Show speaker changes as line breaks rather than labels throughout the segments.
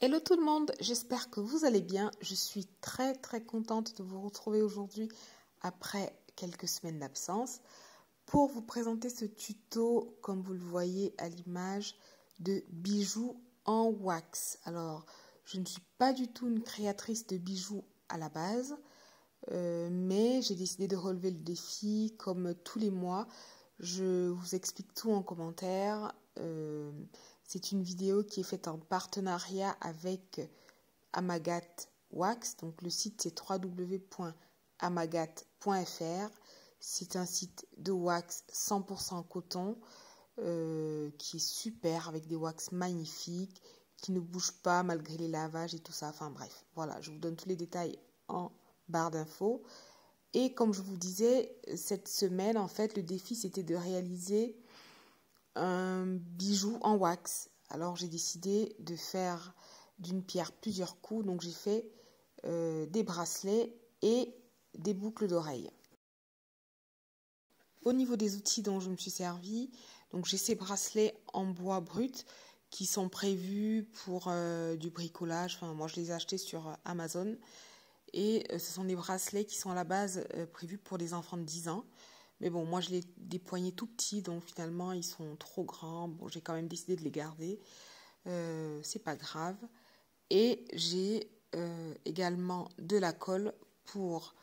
Hello tout le monde, j'espère que vous allez bien. Je suis très contente de vous retrouver aujourd'hui après quelques semaines d'absence pour vous présenter ce tuto, comme vous le voyez à l'image, de bijoux en wax. Alors, je ne suis pas du tout une créatrice de bijoux à la base, mais j'ai décidé de relever le défi comme tous les mois. Je vous explique tout en commentaire. C'est une vidéo qui est faite en partenariat avec Amagat Wax. Donc le site c'est www.amagat.fr. C'est un site de wax 100% coton qui est super avec des wax magnifiques qui ne bougent pas malgré les lavages et tout ça. Enfin bref, voilà, je vous donne tous les détails en barre d'infos. Et comme je vous disais, cette semaine, en fait, le défi, c'était de réaliser un bijou en wax. Alors, j'ai décidé de faire d'une pierre plusieurs coups. Donc, j'ai fait des bracelets et des boucles d'oreilles. Au niveau des outils dont je me suis servi, donc j'ai ces bracelets en bois brut qui sont prévus pour du bricolage. Enfin, moi, je les ai achetés sur Amazon. Et ce sont des bracelets qui sont à la base prévus pour les enfants de 10 ans. Mais bon, moi, je l'ai des poignets tout petits, donc finalement, ils sont trop grands. Bon, j'ai quand même décidé de les garder. C'est pas grave. Et j'ai également de la colle pour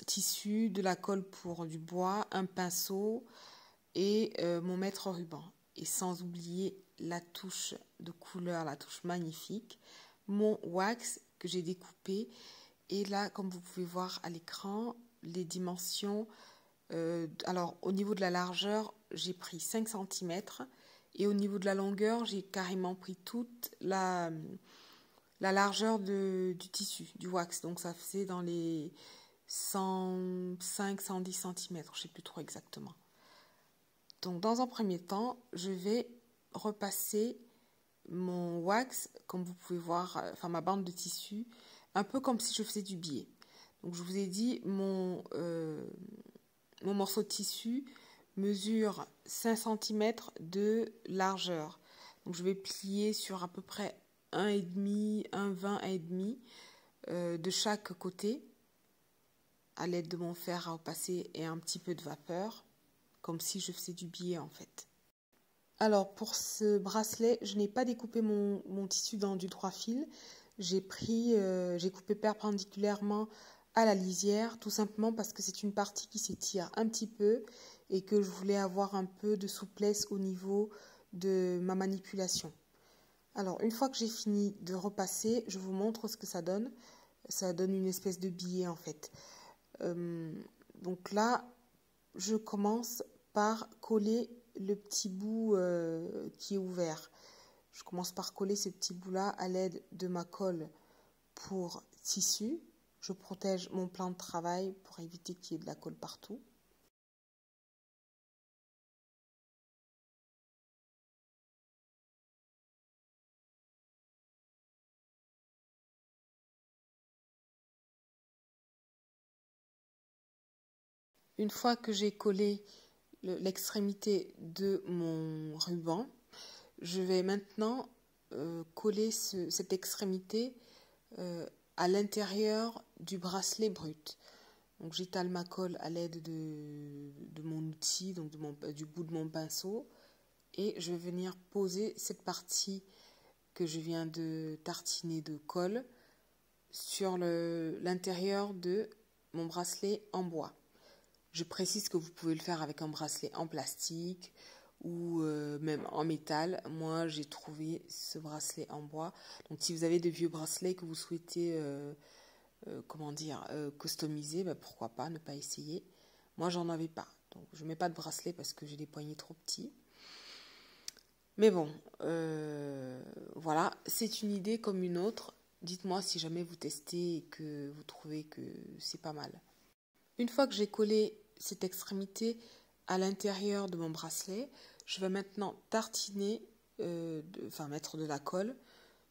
tissu, de la colle pour du bois, un pinceau et mon mètre ruban. Et sans oublier la touche de couleur, la touche magnifique, mon wax que j'ai découpé. Et là, comme vous pouvez voir à l'écran, les dimensions. Alors, au niveau de la largeur, j'ai pris 5 cm. Et au niveau de la longueur, j'ai carrément pris toute la largeur du tissu, du wax. Donc, ça faisait dans les 105-110 cm. Je ne sais plus trop exactement. Donc, dans un premier temps, je vais repasser mon wax, comme vous pouvez voir, enfin ma bande de tissu, un peu comme si je faisais du biais. Donc je vous ai dit, mon morceau de tissu mesure 5 cm de largeur. Donc je vais plier sur à peu près 1,5, 1,20, 1,5 de chaque côté à l'aide de mon fer à repasser et un petit peu de vapeur, comme si je faisais du biais en fait. Alors pour ce bracelet, je n'ai pas découpé mon tissu dans du droit fil. J'ai coupé perpendiculairement à la lisière, tout simplement parce que c'est une partie qui s'étire un petit peu et que je voulais avoir un peu de souplesse au niveau de ma manipulation. Alors une fois que j'ai fini de repasser, je vous montre ce que ça donne. Ça donne une espèce de billet en fait. Donc là, je commence par coller le petit bout qui est ouvert. Je commence par coller ce petit bout-là à l'aide de ma colle pour tissu. Je protège mon plan de travail pour éviter qu'il y ait de la colle partout. Une fois que j'ai collé l'extrémité de mon ruban, je vais maintenant coller cette extrémité à l'intérieur du bracelet brut. Donc j'étale ma colle à l'aide de mon outil, donc du bout de mon pinceau, et je vais venir poser cette partie que je viens de tartiner de colle sur l'intérieur de mon bracelet en bois. Je précise que vous pouvez le faire avec un bracelet en plastique ou même en métal. Moi, j'ai trouvé ce bracelet en bois. Donc, si vous avez de vieux bracelets que vous souhaitez, customiser, ben, pourquoi pas, ne pas essayer. Moi, j'en avais pas. Donc, je ne mets pas de bracelet parce que j'ai des poignets trop petits. Mais bon, voilà, c'est une idée comme une autre. Dites-moi si jamais vous testez et que vous trouvez que c'est pas mal. Une fois que j'ai collé cette extrémité à l'intérieur de mon bracelet, je vais maintenant tartiner, mettre de la colle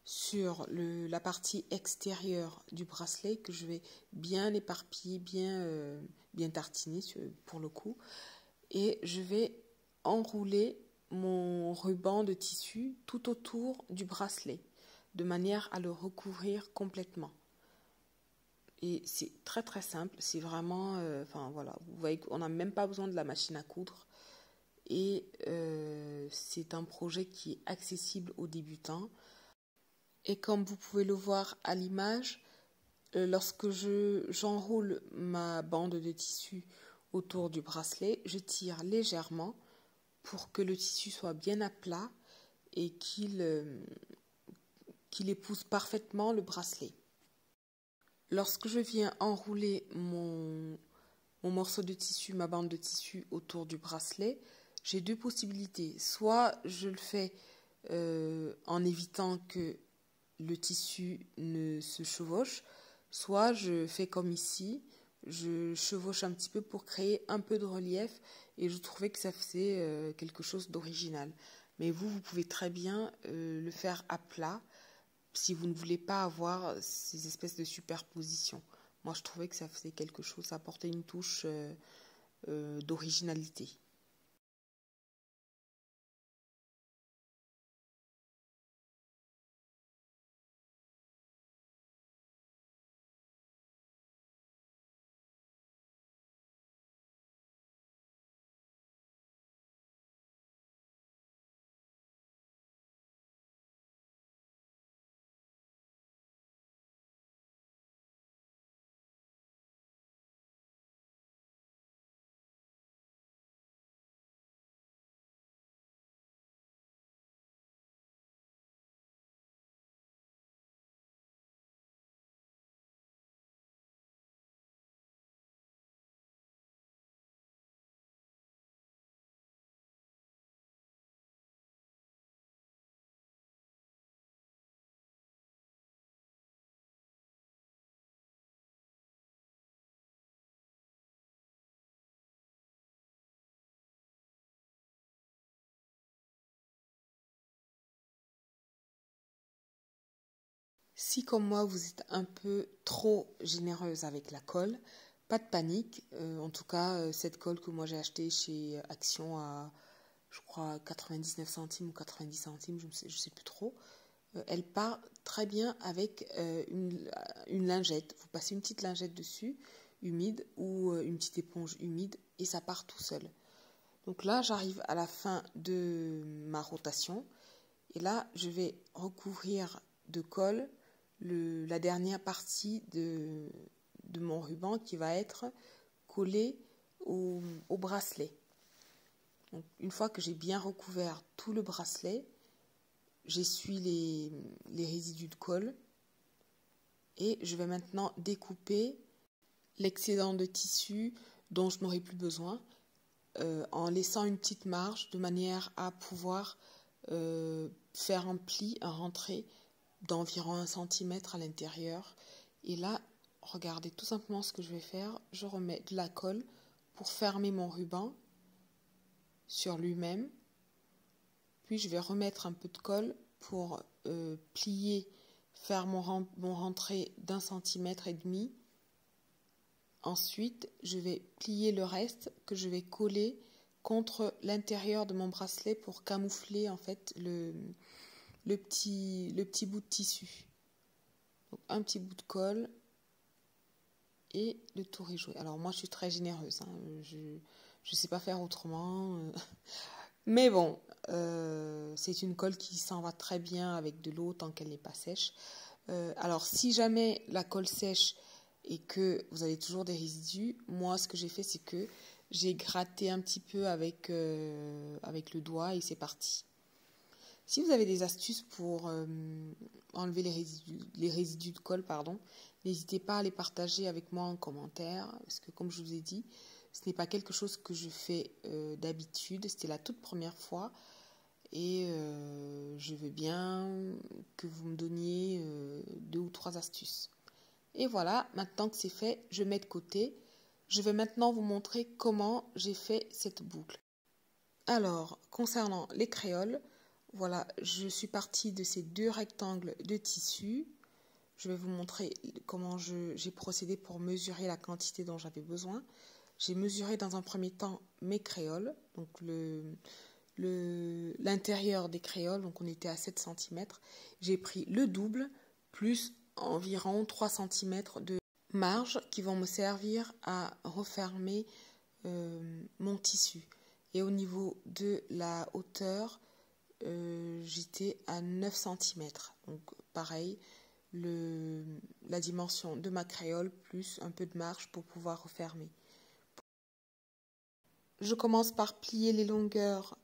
sur la partie extérieure du bracelet que je vais bien éparpiller, bien tartiner pour le coup. Et je vais enrouler mon ruban de tissu tout autour du bracelet. de manière à le recouvrir complètement. Et c'est très très simple, c'est vraiment, voilà, vous voyez qu'on n'a même pas besoin de la machine à coudre. Et c'est un projet qui est accessible aux débutants. Et comme vous pouvez le voir à l'image, lorsque j'enroule ma bande de tissu autour du bracelet, je tire légèrement pour que le tissu soit bien à plat et qu'il épouse parfaitement le bracelet. Lorsque je viens enrouler mon morceau de tissu, ma bande de tissu autour du bracelet, j'ai deux possibilités. Soit je le fais en évitant que le tissu ne se chevauche, soit je fais comme ici, je chevauche un petit peu pour créer un peu de relief et je trouvais que ça faisait quelque chose d'original. Mais vous pouvez très bien le faire à plat si vous ne voulez pas avoir ces espèces de superpositions. Moi, je trouvais que ça faisait quelque chose, ça apportait une touche d'originalité. Si comme moi vous êtes un peu trop généreuse avec la colle, pas de panique. En tout cas, cette colle que moi j'ai achetée chez Action à, je crois, 99 centimes ou 90 centimes, je sais plus trop, elle part très bien avec une lingette. Vous passez une petite lingette dessus, humide, ou une petite éponge humide, et ça part tout seul. Donc là, j'arrive à la fin de ma rotation, et là, je vais recouvrir de colle la dernière partie de mon ruban qui va être collé au bracelet. Donc, une fois que j'ai bien recouvert tout le bracelet, j'essuie les résidus de colle et je vais maintenant découper l'excédent de tissu dont je n'aurai plus besoin en laissant une petite marge de manière à pouvoir faire un pli, un rentré d'environ 1 cm à l'intérieur. Et là, regardez tout simplement ce que je vais faire. Je remets de la colle pour fermer mon ruban sur lui-même. Puis je vais remettre un peu de colle pour plier, faire mon rentré d'1,5 cm. Ensuite, je vais plier le reste que je vais coller contre l'intérieur de mon bracelet pour camoufler en fait le petit bout de tissu. Donc un petit bout de colle et le tour est joué. Alors moi je suis très généreuse, hein. Je ne sais pas faire autrement. Mais bon, c'est une colle qui s'en va très bien avec de l'eau tant qu'elle n'est pas sèche. Alors si jamais la colle sèche et que vous avez toujours des résidus, moi ce que j'ai fait c'est que j'ai gratté un petit peu avec le doigt et c'est parti. Si vous avez des astuces pour enlever les résidus de colle, n'hésitez pas à les partager avec moi en commentaire, parce que comme je vous ai dit, ce n'est pas quelque chose que je fais d'habitude, c'était la toute première fois, et je veux bien que vous me donniez 2 ou 3 astuces. Et voilà, maintenant que c'est fait, je mets de côté. Je vais maintenant vous montrer comment j'ai fait cette boucle. Alors, concernant les créoles, voilà, je suis partie de ces 2 rectangles de tissu. Je vais vous montrer comment j'ai procédé pour mesurer la quantité dont j'avais besoin. J'ai mesuré dans un premier temps mes créoles, donc l'intérieur des créoles, donc on était à 7 cm. J'ai pris le double plus environ 3 cm de marge qui vont me servir à refermer mon tissu. Et au niveau de la hauteur, j'étais à 9 cm. Donc pareil, la dimension de ma créole plus un peu de marge pour pouvoir refermer. Je commence par plier les longueurs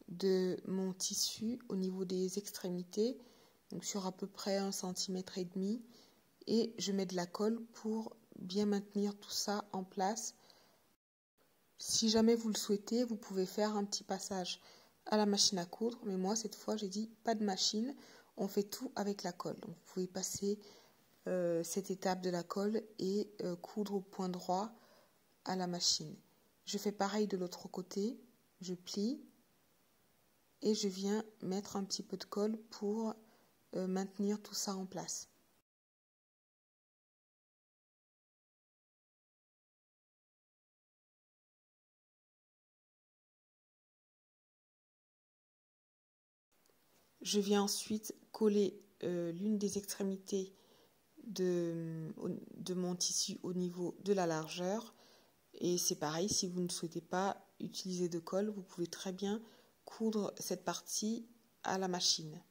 de mon tissu au niveau des extrémités, donc sur à peu près 1,5 cm, et je mets de la colle pour bien maintenir tout ça en place. Si jamais vous le souhaitez, vous pouvez faire un petit passage à la machine à coudre, mais moi cette fois j'ai dit pas de machine, on fait tout avec la colle. Donc vous pouvez passer cette étape de la colle et coudre au point droit à la machine. Je fais pareil de l'autre côté, je plie et je viens mettre un petit peu de colle pour maintenir tout ça en place. Je viens ensuite coller l'une des extrémités de mon tissu au niveau de la largeur. Et c'est pareil, si vous ne souhaitez pas utiliser de colle, vous pouvez très bien coudre cette partie à la machine.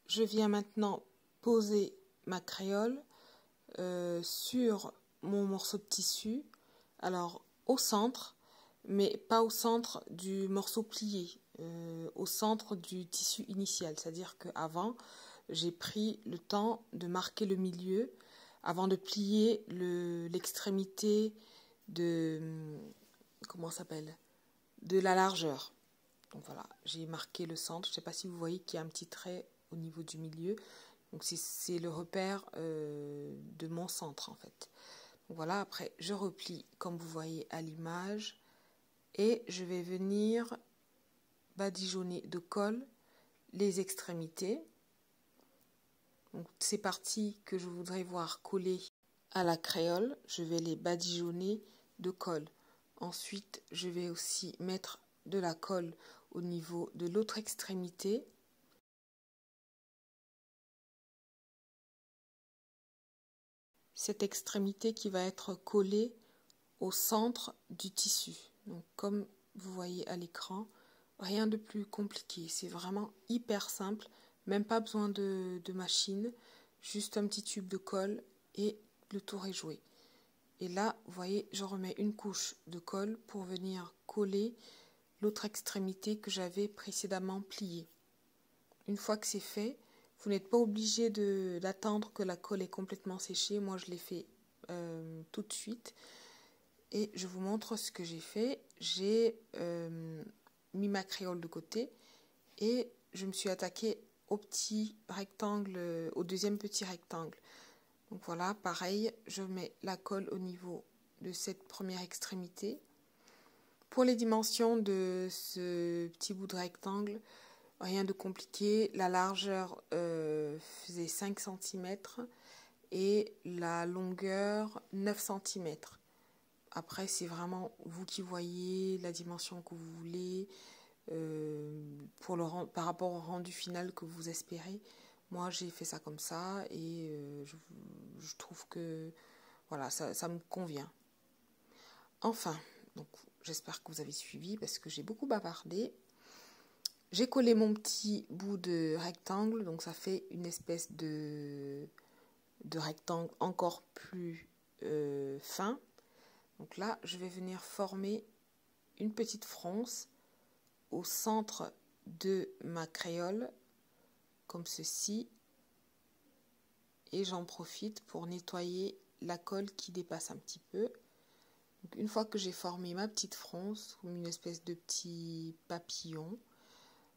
Je viens maintenant poser ma créole sur mon morceau de tissu, alors au centre, mais pas au centre du morceau plié, au centre du tissu initial. C'est-à-dire qu'avant, j'ai pris le temps de marquer le milieu avant de plier l'extrémité de, comment ça s'appelle, de la largeur. Donc voilà, j'ai marqué le centre. Je ne sais pas si vous voyez qu'il y a un petit trait au niveau du milieu. Donc c'est le repère de mon centre en fait. Donc voilà, après je replie comme vous voyez à l'image et je vais venir badigeonner de colle les extrémités. Donc ces parties que je voudrais voir collées à la créole, je vais les badigeonner de colle. Ensuite, je vais aussi mettre de la colle au niveau de l'autre extrémité. Cette extrémité qui va être collée au centre du tissu. Donc, comme vous voyez à l'écran, rien de plus compliqué. C'est vraiment hyper simple, même pas besoin de machine, juste un petit tube de colle et le tour est joué. Et là, vous voyez, je remets une couche de colle pour venir coller l'autre extrémité que j'avais précédemment pliée. Une fois que c'est fait, vous n'êtes pas obligé d'attendre que la colle est complètement séchée. Moi, je l'ai fait tout de suite. Et je vous montre ce que j'ai fait. J'ai mis ma créole de côté et je me suis attaquée au petit rectangle, au deuxième petit rectangle. Donc voilà, pareil, je mets la colle au niveau de cette première extrémité. Pour les dimensions de ce petit bout de rectangle, rien de compliqué. La largeur faisait 5 cm et la longueur 9 cm. Après, c'est vraiment vous qui voyez la dimension que vous voulez par rapport au rendu final que vous espérez. Moi, j'ai fait ça comme ça et je trouve que voilà, ça me convient. Enfin, donc j'espère que vous avez suivi parce que j'ai beaucoup bavardé. J'ai collé mon petit bout de rectangle, donc ça fait une espèce de rectangle encore plus fin. Donc là, je vais venir former une petite fronce au centre de ma créole, comme ceci. Et j'en profite pour nettoyer la colle qui dépasse un petit peu. Donc une fois que j'ai formé ma petite fronce, comme une espèce de petit papillon,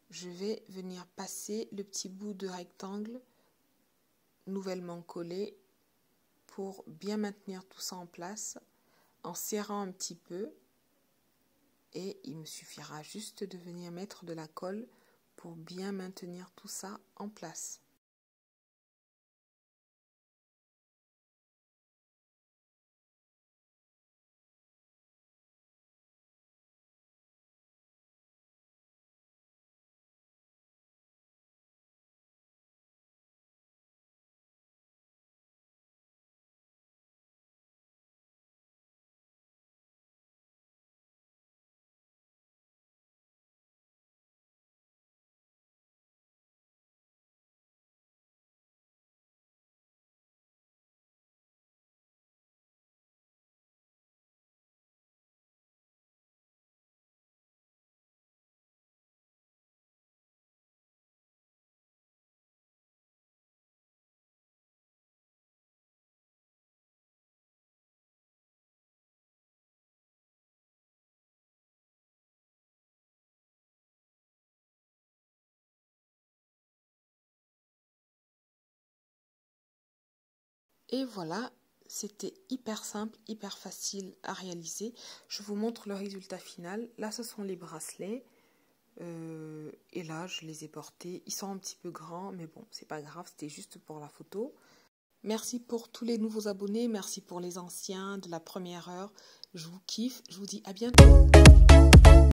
je vais venir passer le petit bout de rectangle nouvellement collé pour bien maintenir tout ça en place en serrant un petit peu et il me suffira juste de venir mettre de la colle pour bien maintenir tout ça en place. Et voilà, c'était hyper simple, hyper facile à réaliser. Je vous montre le résultat final. Là, ce sont les bracelets. Et là, je les ai portés. Ils sont un petit peu grands, mais bon, c'est pas grave, c'était juste pour la photo. Merci pour tous les nouveaux abonnés. Merci pour les anciens de la première heure. Je vous kiffe. Je vous dis à bientôt.